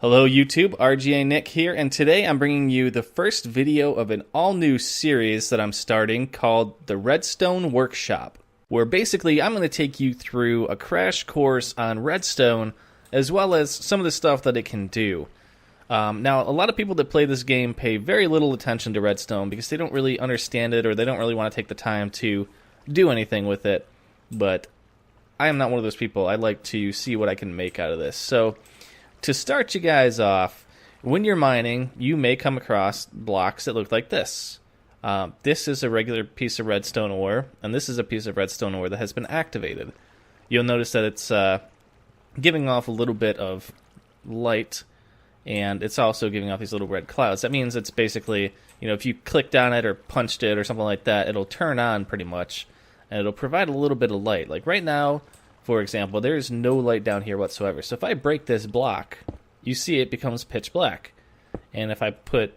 Hello YouTube, RGA Nick here, and today I'm bringing you the first video of an all-new series that I'm starting called the Redstone Workshop, where basically I'm going to take you through a crash course on Redstone, as well as some of the stuff that it can do. Now, a lot of people that play this game pay very little attention to Redstone because they don't really understand it or they don't really want to take the time to do anything with it, but I am not one of those people. I like to see what I can make out of this. So, to start you guys off, when you're mining, you may come across blocks that look like this. This is a regular piece of redstone ore, and this is a piece of redstone ore that has been activated. You'll notice that it's giving off a little bit of light, and it's also giving off these little red clouds. That means it's basically, if you clicked on it or punched it or something like that, it'll turn on pretty much, and it'll provide a little bit of light. Like right now, for example, there is no light down here whatsoever. So if I break this block, you see it becomes pitch black. And if I put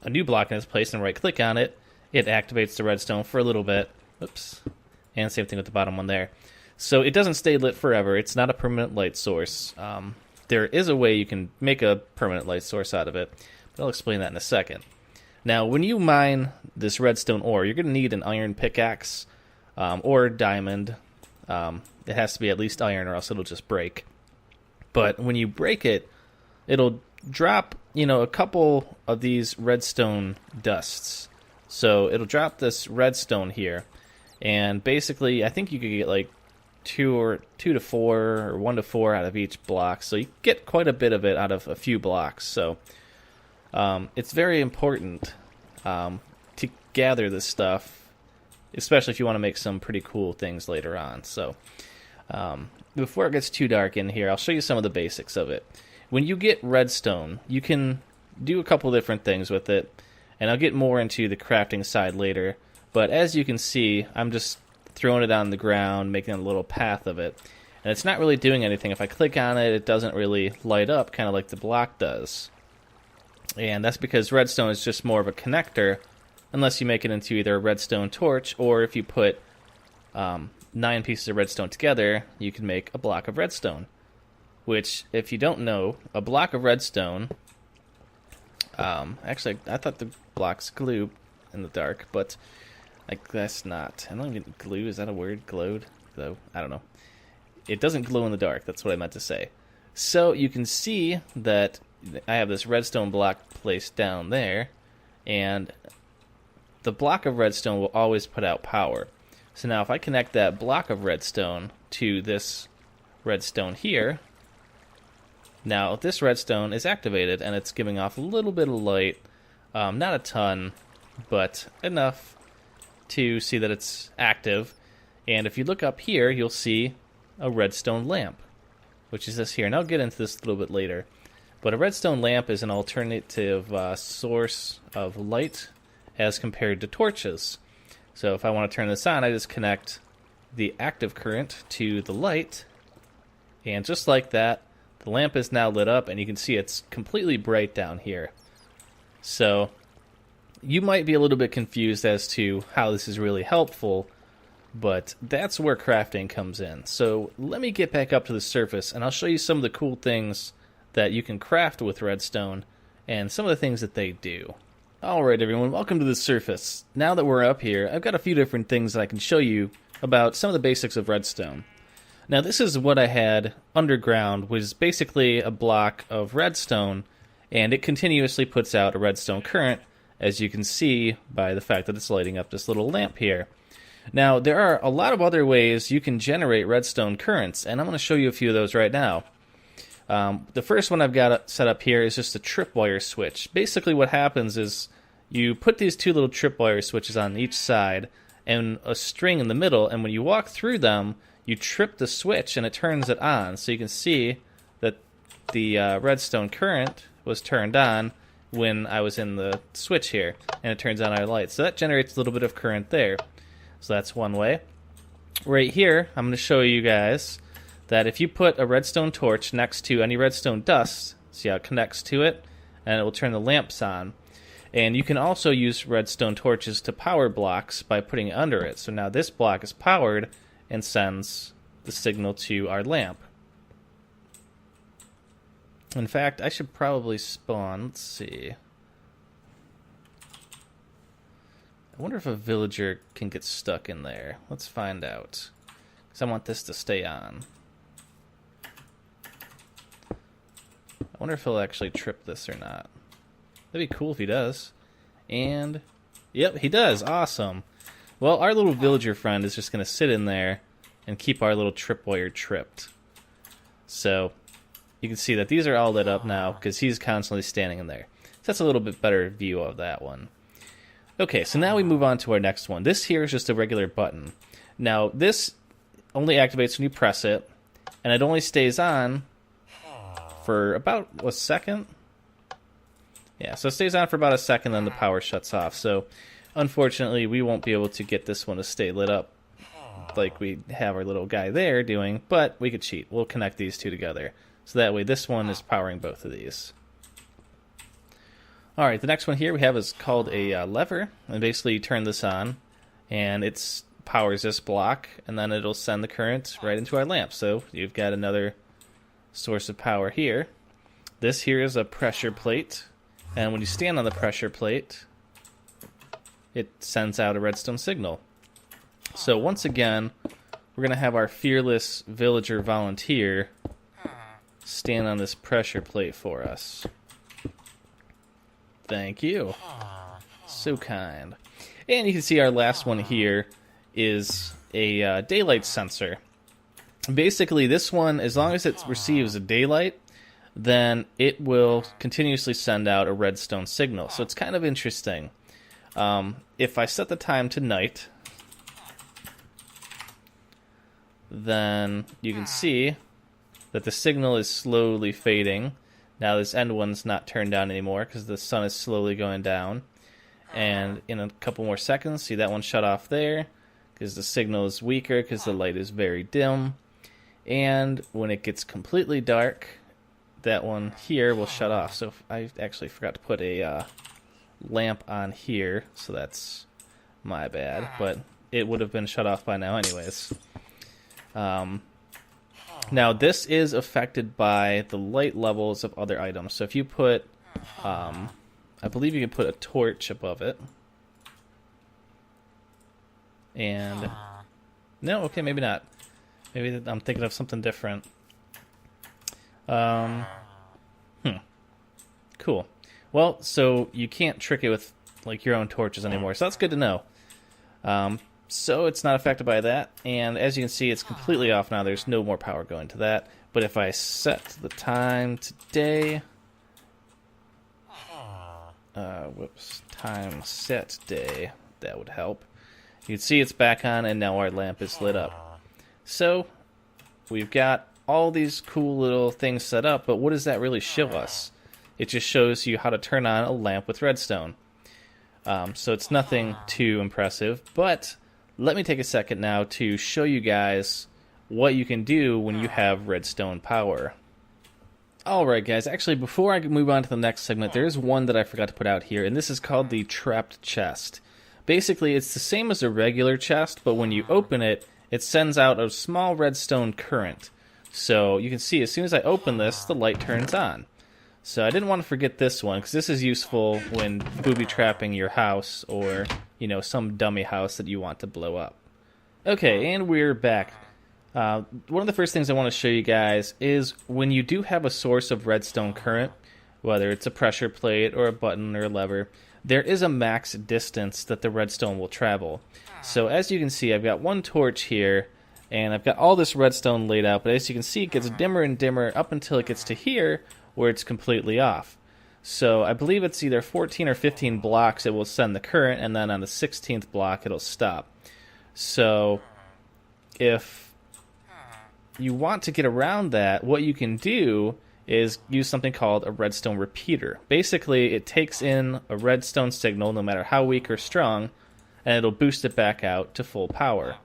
a new block in its place and right-click on it, it activates the redstone for a little bit. Oops. And same thing with the bottom one there. So it doesn't stay lit forever. It's not a permanent light source. There is a way you can make a permanent light source out of it, but I'll explain that in a second. Now, when you mine this redstone ore, you're going to need an iron pickaxe or diamond. It has to be at least iron or else it'll just break. But when you break it, it'll drop, a couple of these redstone dusts. So it'll drop this redstone here. And basically, I think you could get like 2 to 4 or 1 to 4 out of each block. So you get quite a bit of it out of a few blocks. So it's very important to gather this stuff, especially if you want to make some pretty cool things later on. So before it gets too dark in here, I'll show you some of the basics of it. When you get redstone, you can do a couple different things with it, and I'll get more into the crafting side later. But as you can see, I'm just throwing it on the ground, making a little path of it. And it's not really doing anything. If I click on it, it doesn't really light up, kind of like the block does. And that's because redstone is just more of a connector, unless you make it into either a redstone torch, or if you put 9 pieces of redstone together, you can make a block of redstone. Which, if you don't know, a block of redstone... actually, I thought the blocks glue in the dark, but I guess not. I don't even glue, is that a word? Glowed? Though, I don't know. It doesn't glow in the dark, that's what I meant to say. So, you can see that I have this redstone block placed down there, and the block of redstone will always put out power. So now if I connect that block of redstone to this redstone here, now this redstone is activated and it's giving off a little bit of light, not a ton, but enough to see that it's active. And if you look up here, you'll see a redstone lamp, which is this here. And I'll get into this a little bit later. But a redstone lamp is an alternative source of light as compared to torches. So if I want to turn this on, I just connect the active current to the light, and just like that, the lamp is now lit up, and you can see it's completely bright down here. So you might be a little bit confused as to how this is really helpful, but that's where crafting comes in. So let me get back up to the surface, and I'll show you some of the cool things that you can craft with redstone, and some of the things that they do. Alright everyone, welcome to the surface. Now that we're up here, I've got a few different things that I can show you about some of the basics of redstone. Now this is what I had underground, which is basically a block of redstone, and it continuously puts out a redstone current, as you can see by the fact that it's lighting up this little lamp here. Now there are a lot of other ways you can generate redstone currents, and I'm going to show you a few of those right now. The first one I've got set up here is just a tripwire switch. Basically what happens is you put these 2 little tripwire switches on each side and a string in the middle, and when you walk through them, you trip the switch and it turns it on. So you can see that the redstone current was turned on when I was in the switch here, and it turns on our lights. So that generates a little bit of current there. So that's one way. Right here, I'm going to show you guys that if you put a redstone torch next to any redstone dust, see how it connects to it, and it will turn the lamps on. And you can also use redstone torches to power blocks by putting it under it. So now this block is powered and sends the signal to our lamp. In fact, I should probably spawn. Let's see. I wonder if a villager can get stuck in there. Let's find out. Because I want this to stay on. I wonder if he'll actually trip this or not. That'd be cool if he does. And, yep, he does. Awesome. Well, our little villager friend is just going to sit in there and keep our little tripwire tripped. So, you can see that these are all lit up now because he's constantly standing in there. So that's a little bit better view of that one. Okay, so now we move on to our next one. This here is just a regular button. Now, this only activates when you press it, and it only stays on for about a second. Yeah, so it stays on for about a second, then the power shuts off. So, unfortunately, we won't be able to get this one to stay lit up like we have our little guy there doing, but we could cheat. We'll connect these two together. So that way this one is powering both of these. Alright, the next one here we have is called a lever. And basically you turn this on, and it powers this block, and then it'll send the current right into our lamp. So you've got another source of power here. This here is a pressure plate, and when you stand on the pressure plate, it sends out a redstone signal. So once again, we're going to have our fearless villager volunteer stand on this pressure plate for us. Thank you. So kind. And you can see our last one here is a daylight sensor. Basically, this one, as long as it receives a daylight, then it will continuously send out a redstone signal. So it's kind of interesting. If I set the time to night, then you can see that the signal is slowly fading. Now this end one's not turned down anymore because the sun is slowly going down. And in a couple more seconds, see that one shut off there because the signal is weaker because the light is very dim. And when it gets completely dark, that one here will shut off. So I actually forgot to put a lamp on here, so that's my bad. But it would have been shut off by now anyways. Now this is affected by the light levels of other items. So if you put, I believe you can put a torch above it. And, no, okay, maybe not. Maybe I'm thinking of something different. Cool. Well, so you can't trick it with like your own torches anymore, so that's good to know. So it's not affected by that, and as you can see, it's completely off now. There's no more power going to that. But if I set the time today, time set day, that would help. You can see it's back on, and now our lamp is lit up. So we've got all these cool little things set up, but what does that really show us? It just shows you how to turn on a lamp with redstone. So it's nothing too impressive, but let me take a second now to show you guys what you can do when you have redstone power. Alright guys, actually before I move on to the next segment, there is one that I forgot to put out here, and this is called the trapped chest. Basically, it's the same as a regular chest, but when you open it, it sends out a small redstone current. So you can see as soon as I open this, the light turns on. So I didn't want to forget this one, because this is useful when booby trapping your house or, you know, some dummy house that you want to blow up. Okay, and we're back. One of the first things I want to show you guys is when you do have a source of redstone current, whether it's a pressure plate or a button or a lever, there is a max distance that the redstone will travel. So as you can see, I've got one torch here, and I've got all this redstone laid out, but as you can see, it gets dimmer and dimmer up until it gets to here, where it's completely off. So I believe it's either 14 or 15 blocks it will send the current, and then on the 16th block it'll stop. So if you want to get around that, what you can do is use something called a redstone repeater. Basically, it takes in a redstone signal, no matter how weak or strong, and it'll boost it back out to full power.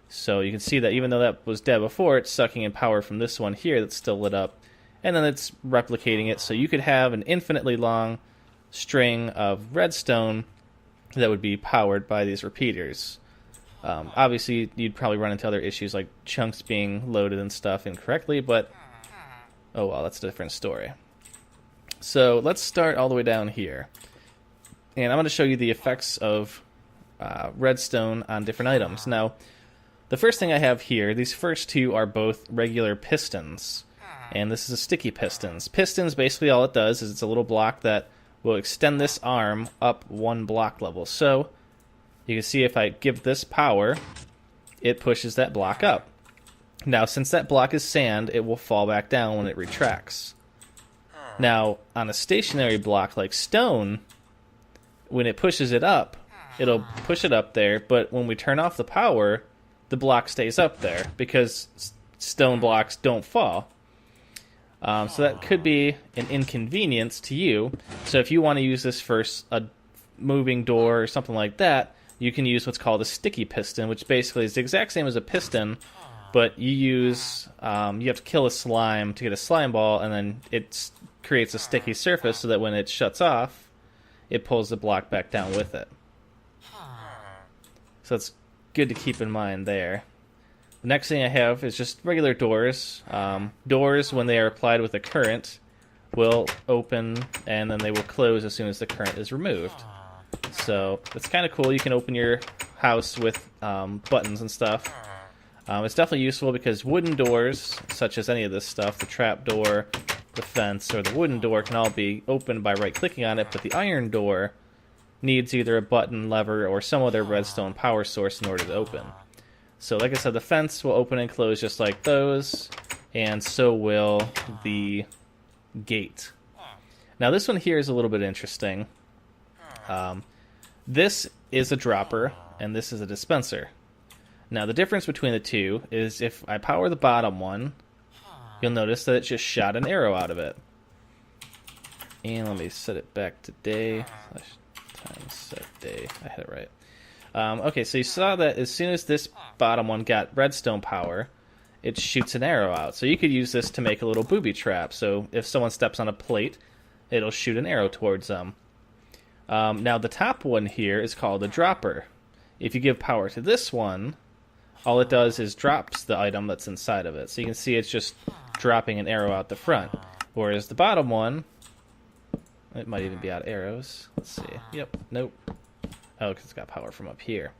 So you can see that even though that was dead before, it's sucking in power from this one here that's still lit up, and then it's replicating it. So you could have an infinitely long string of redstone that would be powered by these repeaters. Obviously, you'd probably run into other issues like chunks being loaded and stuff incorrectly, but oh well, that's a different story. So let's start all the way down here. And I'm going to show you the effects of redstone on different items. Now, the first thing I have here, these first two are both regular pistons. And this is a sticky pistons. Pistons, basically all it does is it's a little block that will extend this arm up one block level. So you can see if I give this power, it pushes that block up. Now, since that block is sand, it will fall back down when it retracts. Now, on a stationary block like stone, when it pushes it up, it'll push it up there, but when we turn off the power, the block stays up there because stone blocks don't fall. So that could be an inconvenience to you. So if you want to use this for a moving door or something like that, you can use what's called a sticky piston, which basically is the exact same as a piston, but you have to kill a slime to get a slime ball, and then it creates a sticky surface so that when it shuts off, it pulls the block back down with it. So it's good to keep in mind there. The next thing I have is just regular doors. Doors, when they are applied with a current, will open and then they will close as soon as the current is removed. So it's kind of cool. You can open your house with buttons and stuff. It's definitely useful because wooden doors, such as any of this stuff, the trap door, the fence, or the wooden door, can all be opened by right-clicking on it, but the iron door needs either a button, lever, or some other redstone power source in order to open. So like I said, the fence will open and close just like those, and so will the gate. Now this one here is a little bit interesting. This is a dropper, and this is a dispenser. Now the difference between the two is if I power the bottom one, you'll notice that it just shot an arrow out of it. And let me set it back to day. Time set day. I had it right. Okay, so you saw that as soon as this bottom one got redstone power, it shoots an arrow out. So you could use this to make a little booby trap. So if someone steps on a plate, it'll shoot an arrow towards them. Now the top one here is called a dropper. If you give power to this one, all it does is drops the item that's inside of it. So you can see it's just dropping an arrow out the front. Whereas the bottom one, it might even be out of arrows. Let's see. Yep. Nope. Oh, because it's got power from up here.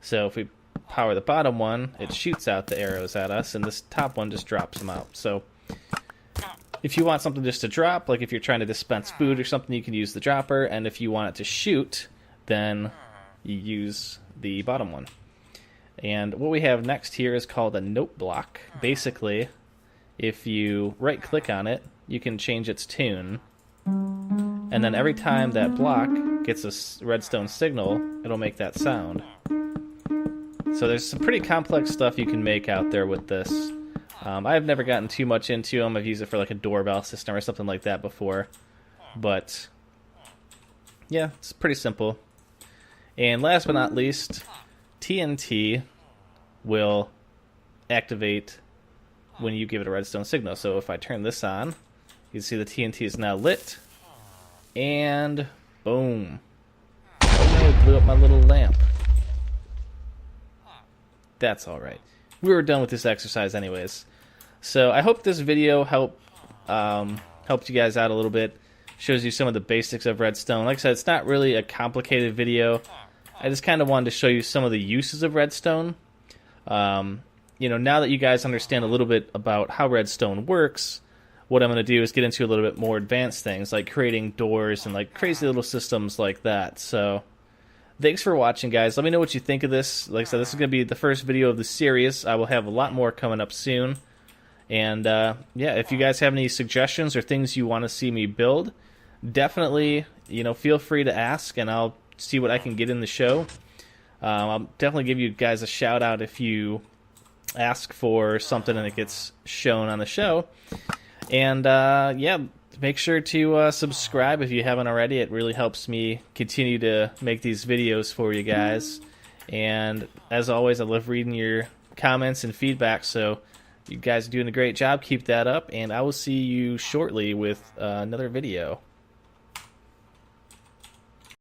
So if we power the bottom one, it shoots out the arrows at us, and this top one just drops them out. So if you want something just to drop, like if you're trying to dispense food or something, you can use the dropper. And if you want it to shoot, then you use the bottom one. And what we have next here is called a note block. Basically, if you right-click on it, you can change its tune. And then every time that block gets a redstone signal, it'll make that sound. So there's some pretty complex stuff you can make out there with this. I've never gotten too much into them. I've used it for like a doorbell system or something like that before. But yeah, it's pretty simple. And last but not least, TNT will activate when you give it a redstone signal. So if I turn this on, you can see the TNT is now lit. And boom. Oh no, it blew up my little lamp. That's alright. We were done with this exercise anyways. So I hope this video helped you guys out a little bit. Shows you some of the basics of redstone. Like I said, it's not really a complicated video. I just kind of wanted to show you some of the uses of redstone. Now that you guys understand a little bit about how redstone works, what I'm going to do is get into a little bit more advanced things, like creating doors and like crazy little systems like that. So thanks for watching, guys. Let me know what you think of this. Like I said, this is going to be the first video of the series. I will have a lot more coming up soon. And yeah, if you guys have any suggestions or things you want to see me build, definitely, feel free to ask, and I'll see what I can get in the show. I'll definitely give you guys a shout out if you ask for something and it gets shown on the show. And yeah, make sure to subscribe if you haven't already. It really helps me continue to make these videos for you guys. And as always, I love reading your comments and feedback, so you guys are doing a great job. Keep that up, and I will see you shortly with another video.